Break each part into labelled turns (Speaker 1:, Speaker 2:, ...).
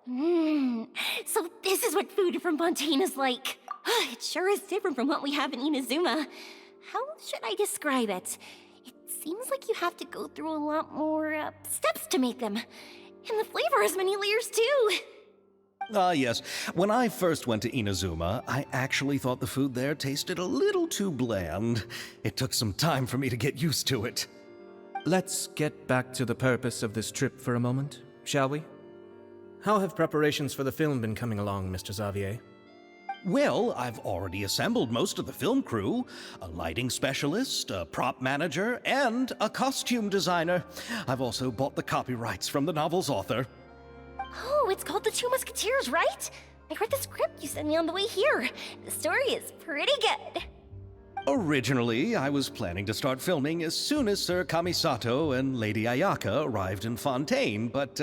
Speaker 1: So this is what food from Fontaine is like. It sure is different from what we have in Inazuma. How should I describe it? It seems like you have to go through a lot more steps to make them. And the flavor has many layers too.
Speaker 2: Yes. When I first went to Inazuma, I actually thought the food there tasted a little too bland. It took some time for me to get used to it.
Speaker 3: Let's get back to the purpose of this trip for a moment, shall we? How have preparations for the film been coming along, Mr. Xavier?
Speaker 2: Well, I've already assembled most of the film crew, a lighting specialist, a prop manager, and a costume designer. I've also bought the copyrights from the novel's author.
Speaker 1: Oh, it's called The Two Musketeers, right? I read the script you sent me on the way here. The story is pretty good.
Speaker 2: Originally, I was planning to start filming as soon as Sir Kamisato and Lady Ayaka arrived in Fontaine, but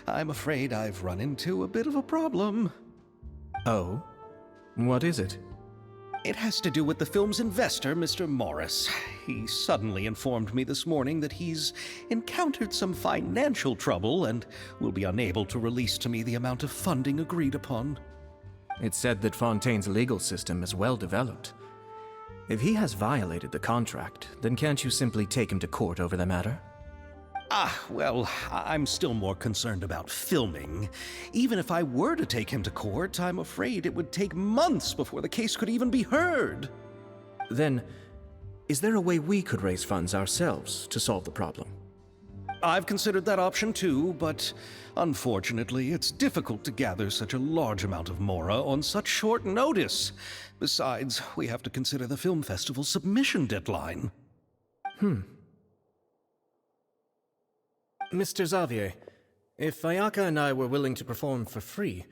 Speaker 2: I'm afraid I've run into a bit of a problem.
Speaker 3: Oh? What is it?
Speaker 2: It has to do with the film's investor, Mr. Morris. He suddenly informed me this morning that he's encountered some financial trouble and will be unable to release to me the amount of funding agreed upon.
Speaker 3: It's said that Fontaine's legal system is well developed. If he has violated the contract, then can't you simply take him to court over the matter?
Speaker 2: Well, I'm still more concerned about filming. Even if I were to take him to court, I'm afraid it would take months before the case could even be heard.
Speaker 3: Then, is there a way we could raise funds ourselves to solve the problem?
Speaker 2: I've considered that option too, but unfortunately, it's difficult to gather such a large amount of mora on such short notice. Besides, we have to consider the film festival's submission deadline.
Speaker 3: Mr. Xavier, if Ayaka and I were willing to perform for free,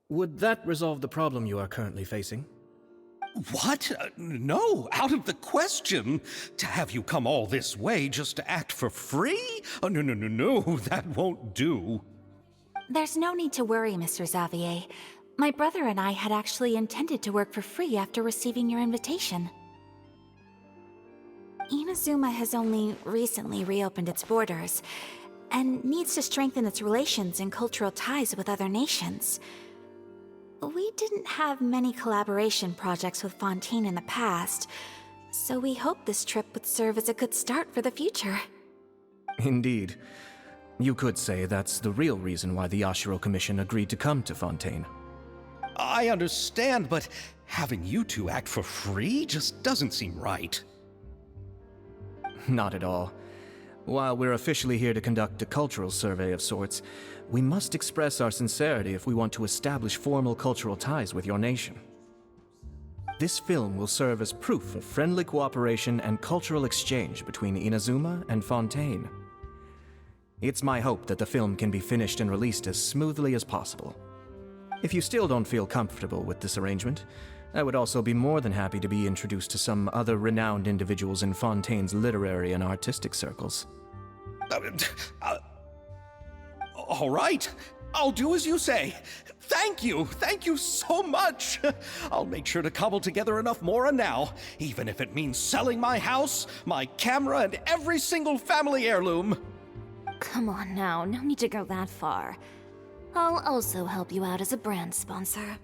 Speaker 3: would that resolve the problem you are currently facing?
Speaker 2: What? No, out of the question. To have you come all this way just to act for free? Oh, no, that won't do.
Speaker 4: There's no need to worry, Mr. Xavier. My brother and I had actually intended to work for free after receiving your invitation. Inazuma has only recently reopened its borders, and needs to strengthen its relations and cultural ties with other nations. We didn't have many collaboration projects with Fontaine in the past, so we hoped this trip would serve as a good start for the future.
Speaker 3: Indeed. You could say that's the real reason why the Yashiro Commission agreed to come to Fontaine.
Speaker 2: I understand, but having you two act for free just doesn't seem right.
Speaker 3: Not at all. While we're officially here to conduct a cultural survey of sorts, we must express our sincerity if we want to establish formal cultural ties with your nation. This film will serve as proof of friendly cooperation and cultural exchange between Inazuma and Fontaine. It's my hope that the film can be finished and released as smoothly as possible. If you still don't feel comfortable with this arrangement, I would also be more than happy to be introduced to some other renowned individuals in Fontaine's literary and artistic circles.
Speaker 2: All right, I'll do as you say. Thank you so much. I'll make sure to cobble together enough mora now, even if it means selling my house, my camera, and every single family heirloom.
Speaker 1: Come on now, no need to go that far. I'll also help you out as a brand sponsor.